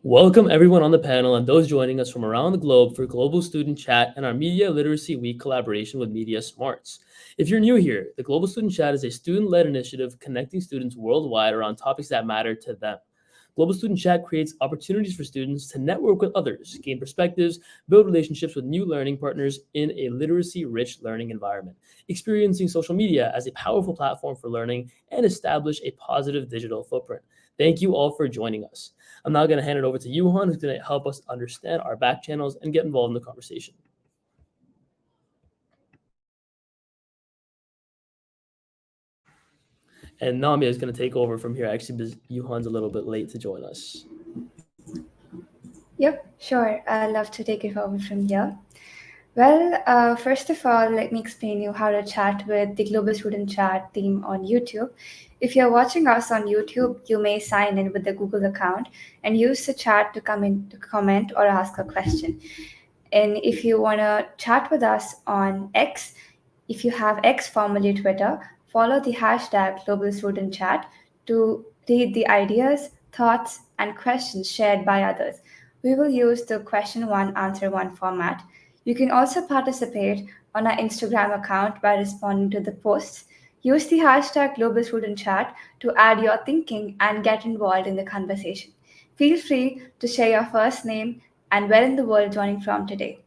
Welcome everyone on the panel and those joining us from around the globe for Global Student Chat and our Media Literacy Week collaboration with Media Smarts. If you're new here, the Global Student Chat is a student-led initiative connecting students worldwide around topics that matter to them. Global Student Chat creates opportunities for students to network with others, gain perspectives, build relationships with new learning partners in a literacy-rich learning environment, experiencing social media as a powerful platform for learning and establish a positive digital footprint. Thank you all for joining us. I'm now going to hand it over to Yuhan, who's going to help us understand our back channels and get involved in the conversation. And Namia is going to take over from here, actually, because Yuhan's a little bit late to join us. Yep, sure. I'd love to take it over from here. Well, first of all, let me explain you how to chat with the Global Student Chat team on YouTube. If you're watching us on YouTube, you may sign in with the Google account and use the chat to come in to comment or ask a question. And if you want to chat with us on X, if you have X, formerly Twitter, follow the hashtag Global Student Chat to read the ideas, thoughts, and questions shared by others. We will use the question one, answer one format. You can also participate on our Instagram account by responding to the posts. Use the hashtag Global Student Chat to add your thinking and get involved in the conversation. Feel free to share your first name and where in the world joining from today.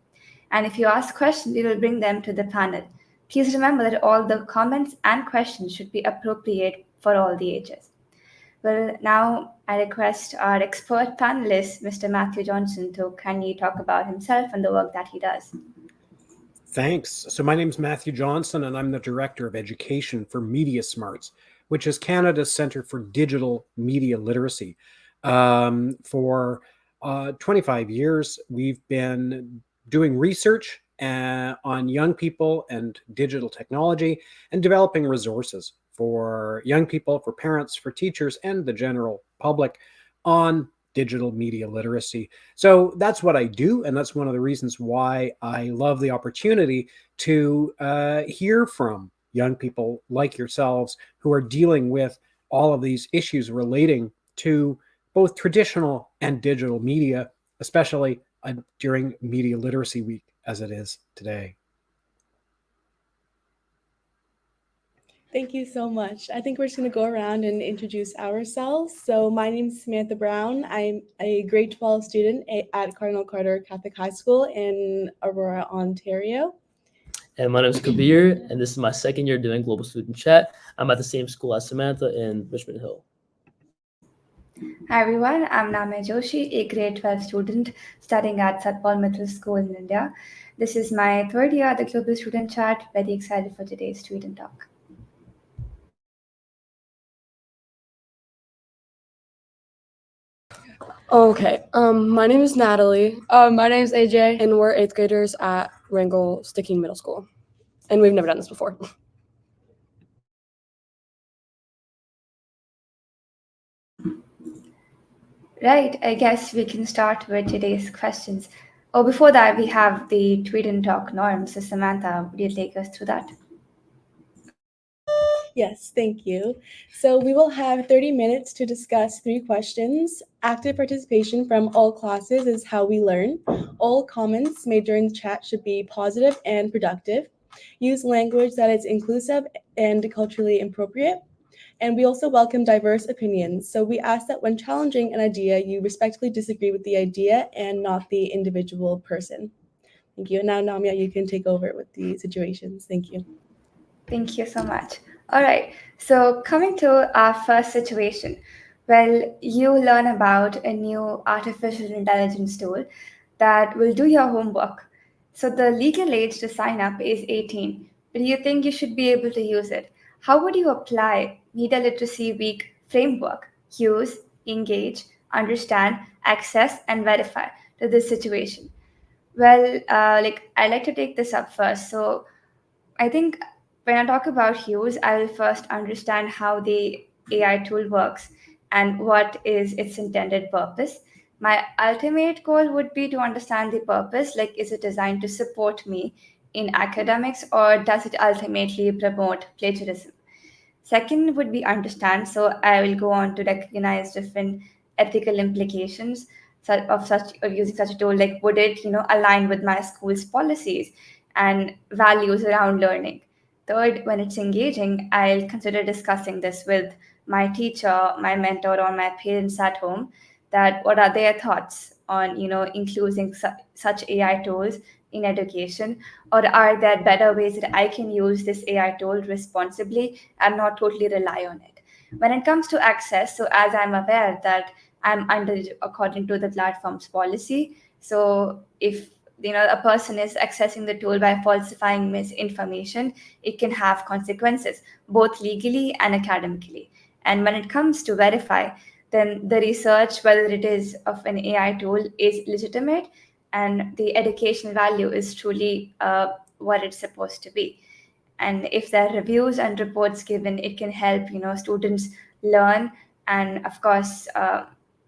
And if you ask questions, we will bring them to the panel. Please remember that all the comments and questions should be appropriate for all the ages. Well, now I request our expert panelist, Mr. Matthew Johnson, to kindly talk about himself and the work that he does. Thanks. So my name is Matthew Johnson, and I'm the Director of Education for Media Smarts, which is Canada's Centre for Digital Media Literacy. For 25 years, we've been doing research on young people and digital technology and developing resources for young people, for parents, for teachers, and the general public on digital media literacy. So that's what I do, and that's one of the reasons why I love the opportunity to hear from young people like yourselves who are dealing with all of these issues relating to both traditional and digital media, especially during Media Literacy Week as it is today. Thank you so much. I think we're just going to go around and introduce ourselves. So my name is Samantha Brown. I'm a grade 12 student at Cardinal Carter Catholic High School in Aurora, Ontario. And my name is Kabir, and this is my second year doing Global Student Chat. I'm at the same school as Samantha in Richmond Hill. Hi everyone, I'm Namya Joshi, a grade 12 student studying at Satpal Middle School in India. This is my third year at the Global Student Chat. Very excited for today's student talk. Okay, my name is Natalie. My name is AJ. And we're 8th graders at Wrangell Sticking Middle School. And we've never done this before. Right, I guess we can start with today's questions. Oh, before that, we have the Tweet and Talk norms. So Samantha, would you take us through that? Yes, thank you. So we will have 30 minutes to discuss 3 questions. Active participation from all classes is how we learn. All comments made during the chat should be positive and productive. Use language that is inclusive and culturally appropriate. And we also welcome diverse opinions. So we ask that when challenging an idea, you respectfully disagree with the idea and not the individual person. Thank you. And now, Namya, you can take over with the situations. Thank you. Thank you so much. All right, so coming to our first situation. Well, you learn about a new artificial intelligence tool that will do your homework. So the legal age to sign up is 18. But do you think you should be able to use it? How would you apply Media Literacy Week framework, use, engage, understand, access, and verify to this situation? Well, I'd like to take this up first. So I think when I talk about use, I will first understand how the AI tool works and what is its intended purpose. My ultimate goal would be to understand the purpose, like is it designed to support me in academics or does it ultimately promote plagiarism? Second would be understand. So I will go on to recognize different ethical implications. of using such a tool, like would it align with my school's policies and values around learning. Third, when it's engaging, I'll consider discussing this with my teacher, my mentor, or my parents at home, that what are their thoughts on including such AI tools in education, or are there better ways that I can use this AI tool responsibly and not totally rely on it. When it comes to access, so as I'm aware that I'm under according to the platform's policy, so if a person is accessing the tool by falsifying misinformation, it can have consequences both legally and academically. And when it comes to verify, then the research, whether it is of an AI tool, is legitimate and the educational value is truly what it's supposed to be. And if there are reviews and reports given, it can help students learn and, of course,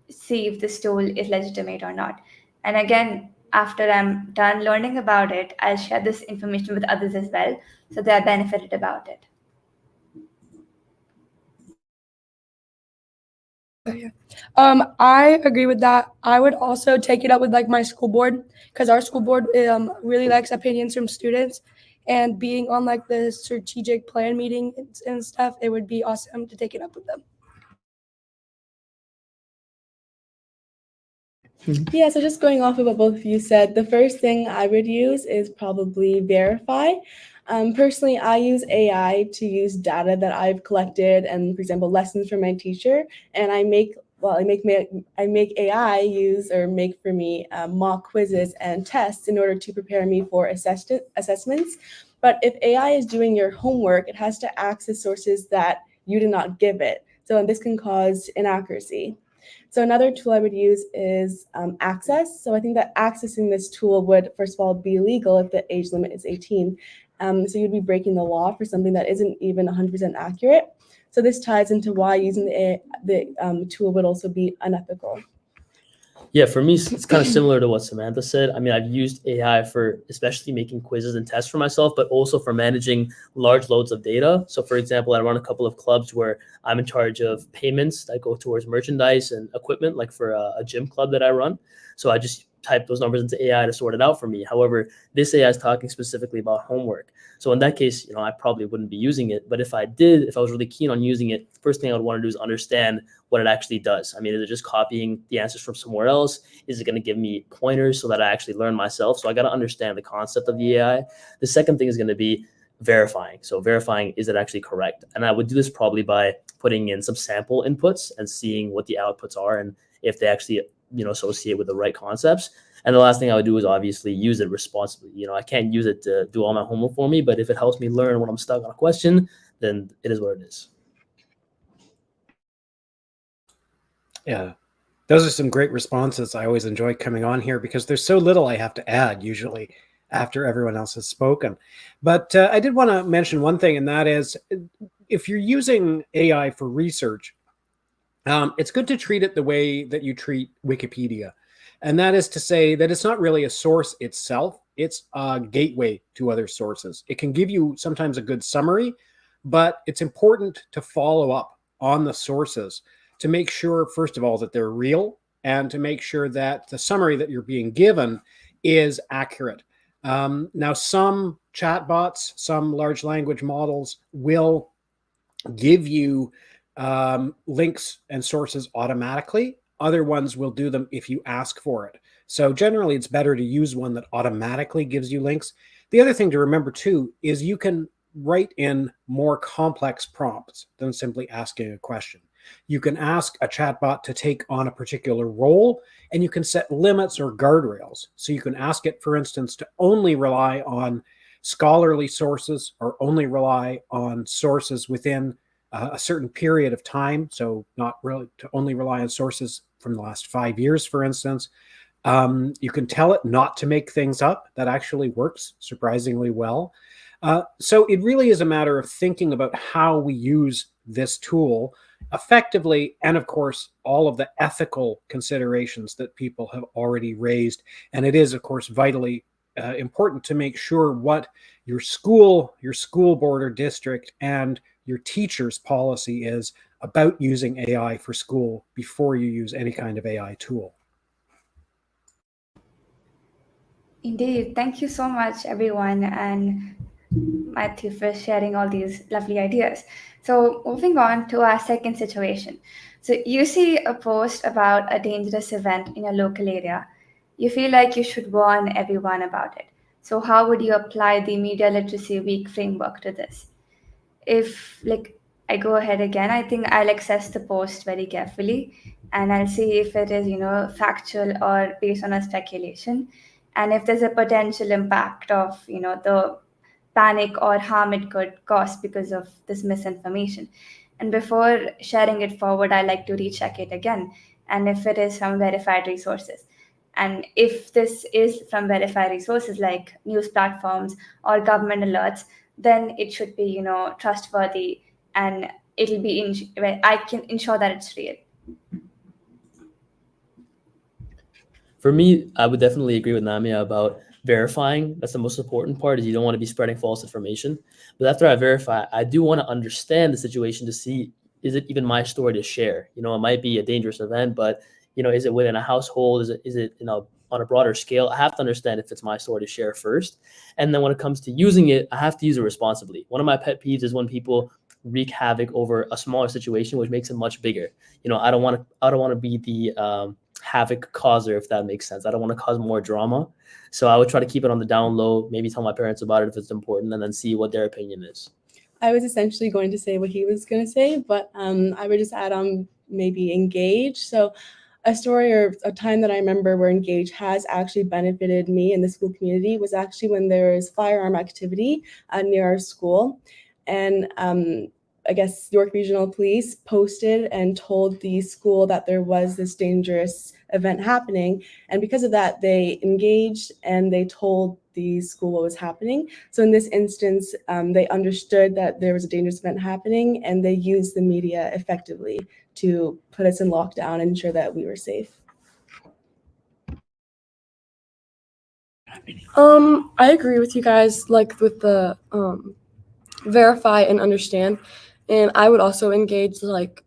see if this tool is legitimate or not. And again, after I'm done learning about it, I'll share this information with others as well, so they're benefited about it. I agree with that. I would also take it up with like my school board, because our school board really likes opinions from students, and being on like the strategic plan meeting and stuff, it would be awesome to take it up with them. Yeah, so just going off of what both of you said, the first thing I would use is probably Verify. Personally, I use AI to use data that I've collected and, for example, lessons from my teacher, and I make AI use or make for me mock quizzes and tests in order to prepare me for assessments. But if AI is doing your homework, it has to access sources that you did not give it. So this can cause inaccuracy. So another tool I would use is Access. So I think that accessing this tool would, first of all, be illegal if the age limit is 18. So you'd be breaking the law for something that isn't even 100% accurate. So this ties into why using the tool would also be unethical. Yeah, for me, it's kind of similar to what Samantha said. I mean, I've used AI for especially making quizzes and tests for myself, but also for managing large loads of data. So, for example, I run a couple of clubs where I'm in charge of payments that go towards merchandise and equipment, like for a gym club that I run. So I just type those numbers into AI to sort it out for me. However, this AI is talking specifically about homework. So in that case, I probably wouldn't be using it. But if I was really keen on using it, the first thing I would want to do is understand what it actually does. I mean, is it just copying the answers from somewhere else? Is it going to give me pointers so that I actually learn myself? So I got to understand the concept of the AI. The second thing is going to be verifying. So verifying, is it actually correct? And I would do this probably by putting in some sample inputs and seeing what the outputs are and if they actually associate with the right concepts. And the last thing I would do is obviously use it responsibly. I can't use it to do all my homework for me, but if it helps me learn when I'm stuck on a question, then it is what it is. Yeah, those are some great responses. I always enjoy coming on here because there's so little I have to add usually after everyone else has spoken. But I did want to mention one thing, and that is if you're using AI for research, it's good to treat it the way that you treat Wikipedia. And that is to say that it's not really a source itself. It's a gateway to other sources. It can give you sometimes a good summary, but it's important to follow up on the sources to make sure, first of all, that they're real and to make sure that the summary that you're being given is accurate. Now, some chatbots, some large language models will give you links and sources automatically. Other ones will do them if you ask for it. So generally, it's better to use one that automatically gives you links. The other thing to remember, too, is you can write in more complex prompts than simply asking a question. You can ask a chatbot to take on a particular role, and you can set limits or guardrails. So you can ask it, for instance, to only rely on scholarly sources or only rely on sources within a certain period of time. So not really to only rely on sources from the last 5 years, for instance. You can tell it not to make things up. That actually works surprisingly well. So it really is a matter of thinking about how we use this tool effectively, and of course, all of the ethical considerations that people have already raised. And it is, of course, vitally important to make sure what your school board or district, and your teacher's policy is about using AI for school before you use any kind of AI tool. Indeed. Thank you so much, everyone, and Matthew, for sharing all these lovely ideas. So, moving on to our second situation. So, you see a post about a dangerous event in your local area. You feel like you should warn everyone about it. So, how would you apply the Media Literacy Week framework to this? If I go ahead again, I think I'll access the post very carefully and I'll see if it is, factual or based on a speculation, and if there's a potential impact of, the panic or harm it could cause because of this misinformation. And before sharing it forward, I like to recheck it again, and if it is from verified resources. And if this is from verified resources like news platforms or government alerts, then it should be, trustworthy, and it'll be I can ensure that it's real. For me, I would definitely agree with Namia about verifying. That's the most important part, is you don't want to be spreading false information. But after I verify, I do want to understand the situation to see, is it even my story to share? It might be a dangerous event, but is it within a household? Is it on a broader scale? I have to understand if it's my story to share first. And then when it comes to using it, I have to use it responsibly. One of my pet peeves is when people wreak havoc over a smaller situation, which makes it much bigger. I don't want to be the havoc causer, if that makes sense. I don't want to cause more drama. So I would try to keep it on the down low, maybe tell my parents about it if it's important, and then see what their opinion is. I was essentially going to say what he was going to say, but I would just add on maybe Engage. So a story or a time that I remember where Engage has actually benefited me in the school community was actually when there was firearm activity near our school. And I guess York Regional Police posted and told the school that there was this dangerous event happening. And because of that, they engaged and they told the school what was happening. So in this instance, they understood that there was a dangerous event happening, and they used the media effectively to put us in lockdown and ensure that we were safe. I agree with you guys, like with the verify and understand. And I would also engage,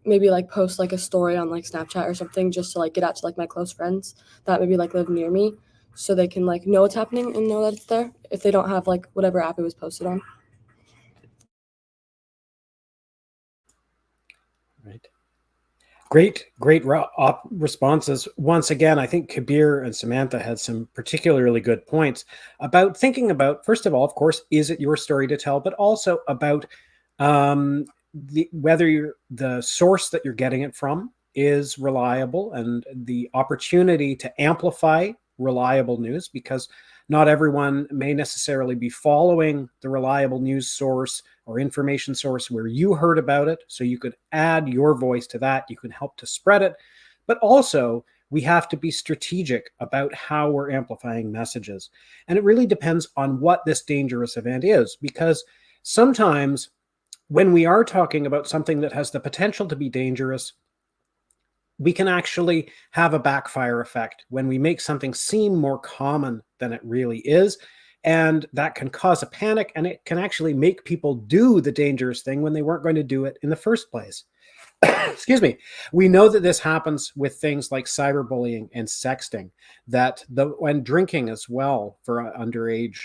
maybe post a story on Snapchat or something, just to get out to my close friends that maybe live near me, so they can know what's happening and know that it's there if they don't have whatever app it was posted on. Right. Great responses. Once again, I think Kabir and Samantha had some particularly good points about thinking about, first of all, of course, is it your story to tell, but also about whether the source that you're getting it from is reliable, and the opportunity to amplify reliable news, because not everyone may necessarily be following the reliable news source or information source where you heard about it. So you could add your voice to that. You can help to spread it. But also, we have to be strategic about how we're amplifying messages. And it really depends on what this dangerous event is, because sometimes when we are talking about something that has the potential to be dangerous, we can actually have a backfire effect when we make something seem more common than it really is. And that can cause a panic, and it can actually make people do the dangerous thing when they weren't going to do it in the first place. Excuse me. We know that this happens with things like cyberbullying and sexting, when drinking as well for underage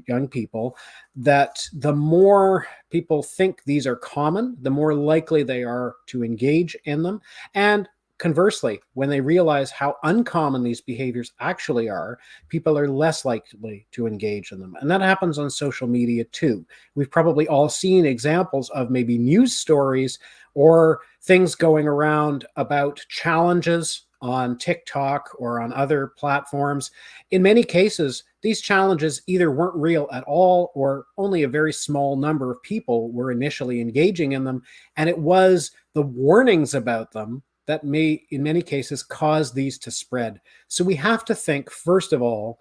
young people, that the more people think these are common, the more likely they are to engage in them. And conversely, when they realize how uncommon these behaviors actually are, people are less likely to engage in them. And that happens on social media too. We've probably all seen examples of maybe news stories or things going around about challenges on TikTok or on other platforms. In many cases, these challenges either weren't real at all, or only a very small number of people were initially engaging in them. And it was the warnings about them that may, in many cases, cause these to spread. So we have to think, first of all,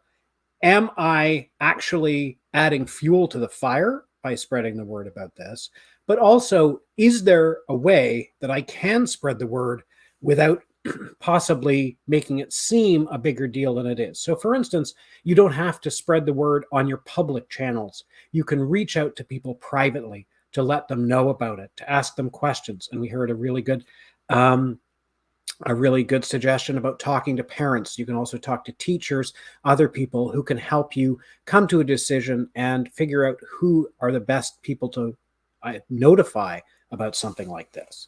am I actually adding fuel to the fire by spreading the word about this? But also, is there a way that I can spread the word without possibly making it seem a bigger deal than it is? So for instance, you don't have to spread the word on your public channels. You can reach out to people privately to let them know about it, to ask them questions. And we heard a really good a really good suggestion about talking to parents. You can also talk to teachers, other people who can help you come to a decision and figure out who are the best people to notify about something like this.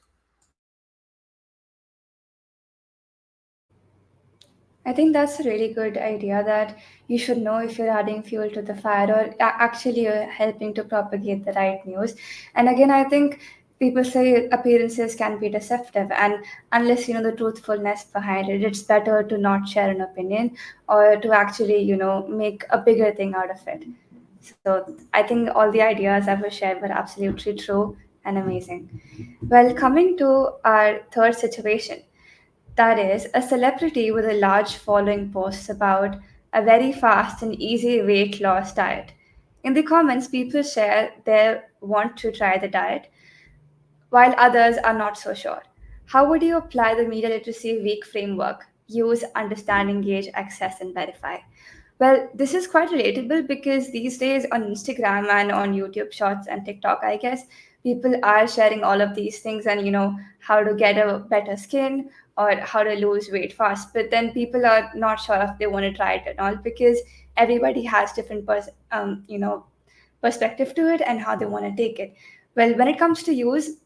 I think that's a really good idea that you should know if you're adding fuel to the fire or actually you're helping to propagate the right news. And again, I think people say appearances can be deceptive, and unless you know the truthfulness behind it, it's better to not share an opinion or to actually, make a bigger thing out of it. So I think all the ideas that were shared were absolutely true and amazing. Well, coming to our third situation, that is, a celebrity with a large following posts about a very fast and easy weight loss diet. In the comments, people share their want to try the diet, while others are not so sure. How would you apply the media literacy week framework? Use, understand, engage, access, and verify. Well, this is quite relatable because these days on Instagram and on YouTube Shorts and TikTok, I guess people are sharing all of these things and how to get a better skin or how to lose weight fast. But then people are not sure if they want to try it at all because everybody has different perspective to it and how they want to take it. Well, when it comes to use,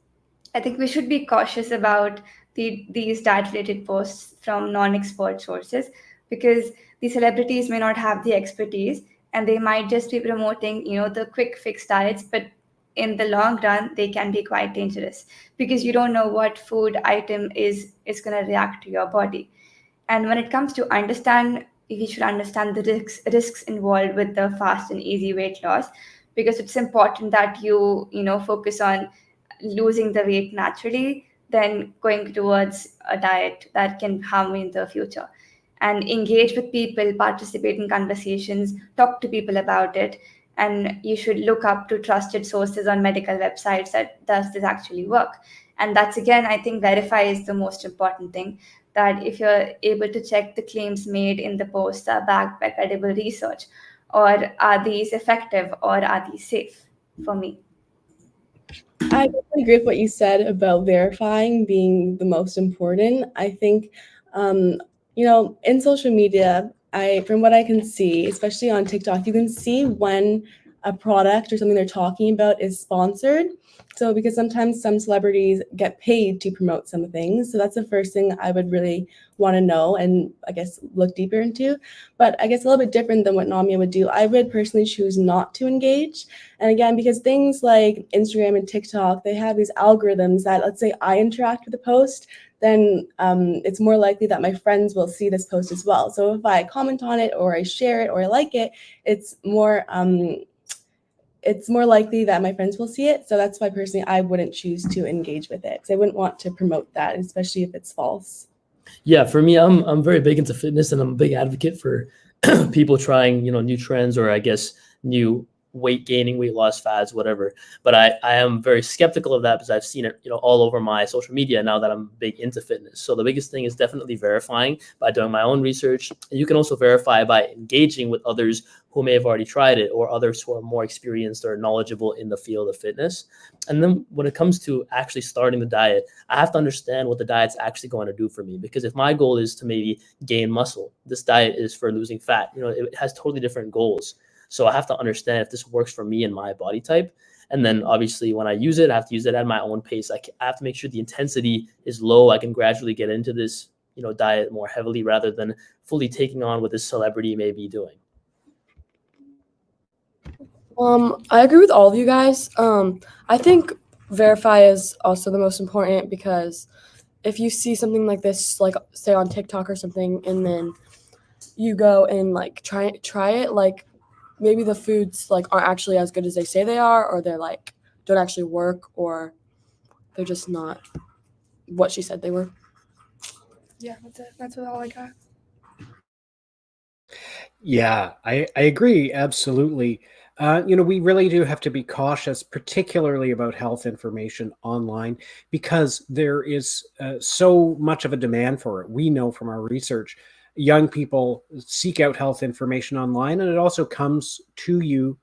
I think we should be cautious about these diet-related posts from non-expert sources because the celebrities may not have the expertise and they might just be promoting, the quick fix diets, but in the long run, they can be quite dangerous because you don't know what food item is going to react to your body. And when it comes to understand, we should understand the risks involved with the fast and easy weight loss because it's important that you focus on losing the weight naturally than going towards a diet that can harm you in the future. And engage with people, participate in conversations, talk to people about it. And you should look up to trusted sources on medical websites that does this actually work. And that's again, I think verify is the most important thing. That if you're able to check the claims made in the posts are backed by credible research, or are these effective, or are these safe for me? I definitely agree with what you said about verifying being the most important. I think, in social media, from what I can see, especially on TikTok, you can see when a product or something they're talking about is sponsored. So because sometimes some celebrities get paid to promote some things. So that's the first thing I would really want to know and I guess look deeper into. But I guess a little bit different than what Namia would do. I would personally choose not to engage. And again, because things like Instagram and TikTok, they have these algorithms that, let's say I interact with a post, then it's more likely that my friends will see this post as well. So if I comment on it or I share it or I like it, it's more likely that my friends will see it. So that's why personally I wouldn't choose to engage with it because I wouldn't want to promote that, especially if it's false. Yeah, for me, I'm very big into fitness, and I'm a big advocate for people trying, new trends or I guess new weight gaining, weight loss fads, whatever. But I am very skeptical of that because I've seen it, all over my social media now that I'm big into fitness. So the biggest thing is definitely verifying by doing my own research. And you can also verify by engaging with others who may have already tried it or others who are more experienced or knowledgeable in the field of fitness. And then when it comes to actually starting the diet, I have to understand what the diet's actually going to do for me. Because if my goal is to maybe gain muscle, this diet is for losing fat. It has totally different goals. So I have to understand if this works for me and my body type. And then obviously when I use it, I have to use it at my own pace. I have to make sure the intensity is low. I can gradually get into this, diet more heavily rather than fully taking on what this celebrity may be doing. I agree with all of you guys. I think verify is also the most important because if you see something like this, like say on TikTok or something, and then you go and like try it, like maybe the foods like aren't actually as good as they say they are, or they're like don't actually work, or they're just not what she said they were. Yeah, that's it. That's all I got. Yeah, I agree. Absolutely. We really do have to be cautious, particularly about health information online, because there is so much of a demand for it. We know from our research, young people seek out health information online, and it also comes to you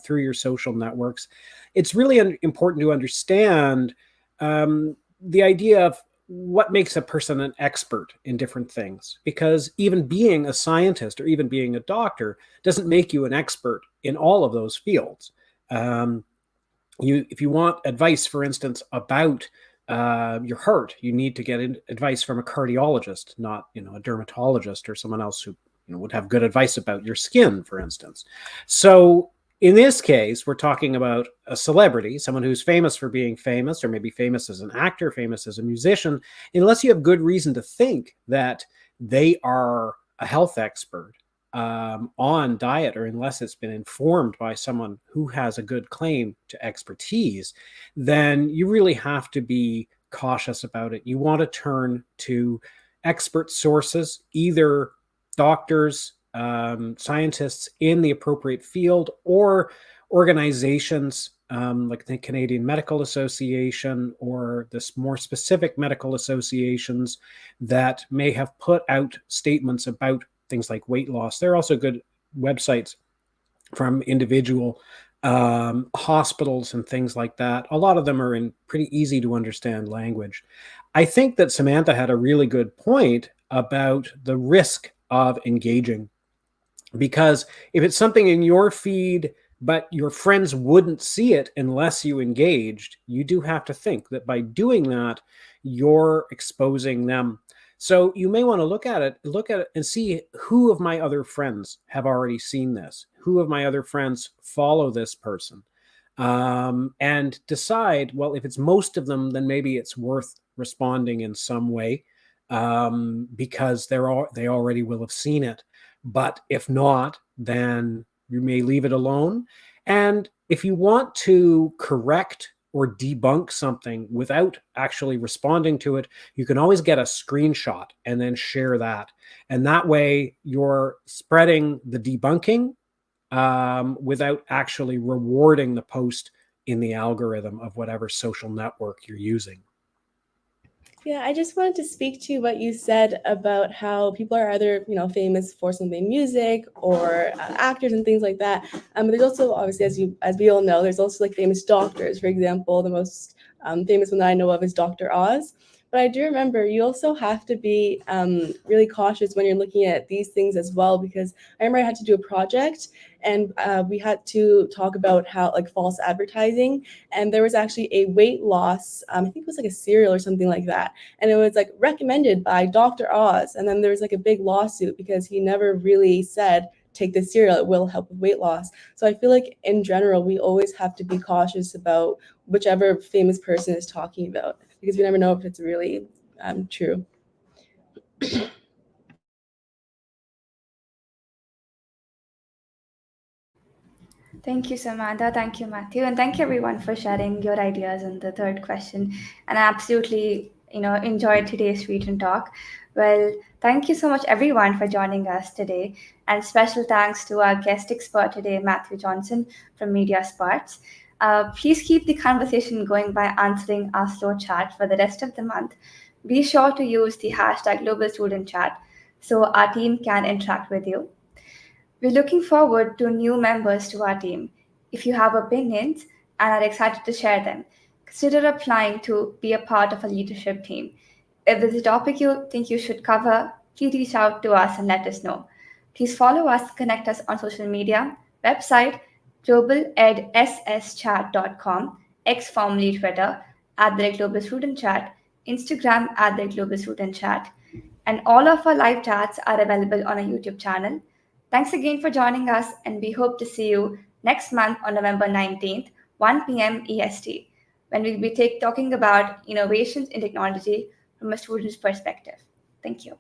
through your social networks. It's really important to understand the idea of what makes a person an expert in different things, because even being a scientist or even being a doctor doesn't make you an expert in all of those fields. If you want advice, for instance, about your heart, you need to get advice from a cardiologist, not a dermatologist or someone else who would have good advice about your skin, for instance. So in this case, we're talking about a celebrity, someone who's famous for being famous, or maybe famous as an actor, famous as a musician. Unless you have good reason to think that they are a health expert on diet, or unless it's been informed by someone who has a good claim to expertise, then you really have to be cautious about it. You want to turn to expert sources, either doctors, scientists in the appropriate field, or organizations like the Canadian Medical Association, or this more specific medical associations that may have put out statements about things like weight loss. There are also good websites from individual hospitals and things like that. A lot of them are in pretty easy to understand language. I think that Samantha had a really good point about the risk of engaging, because if it's something in your feed but your friends wouldn't see it unless you engaged, you do have to think that by doing that, you're exposing them. So you may want to look at it and see, who of my other friends have already seen this? Who of my other friends follow this person? And decide, well, if it's most of them, then maybe it's worth responding in some way, because they already will have seen it. But if not, then you may leave it alone. And if you want to correct or debunk something without actually responding to it, you can always get a screenshot and then share that. And that way you're spreading the debunking without actually rewarding the post in the algorithm of whatever social network you're using. Yeah, I just wanted to speak to what you said about how people are either, famous for something, music or actors and things like that. But there's also, obviously, as we all know, there's also like famous doctors. For example, the most famous one that I know of is Dr. Oz. But I do remember you also have to be really cautious when you're looking at these things as well, because I remember I had to do a project and we had to talk about how like false advertising, and there was actually a weight loss, I think it was like a cereal or something like that, and it was like recommended by Dr. Oz, and then there was like a big lawsuit because he never really said, take this cereal, it will help with weight loss. So I feel like in general, we always have to be cautious about whichever famous person is talking about, because we never know if it's really true. Thank you, Samantha. Thank you, Matthew. And thank you, everyone, for sharing your ideas on the third question. And I absolutely, enjoyed today's Written Talk. Well, thank you so much, everyone, for joining us today. And special thanks to our guest expert today, Matthew Johnson from Media Smarts. Please keep the conversation going by answering our slow chat for the rest of the month. Be sure to use the hashtag Global Student Chat so our team can interact with you. We're looking forward to new members to our team. If you have opinions and are excited to share them, consider applying to be a part of a leadership team. If there's a topic you think you should cover, please reach out to us and let us know. Please follow us, connect us on social media, website globaledsschat.com, X formerly Twitter, @Global Student Chat, Instagram @Global Student Chat, and all of our live chats are available on our YouTube channel. Thanks again for joining us, and we hope to see you next month on November 19th, 1 p.m. EST, when we'll be talking about innovations in technology from a student's perspective. Thank you.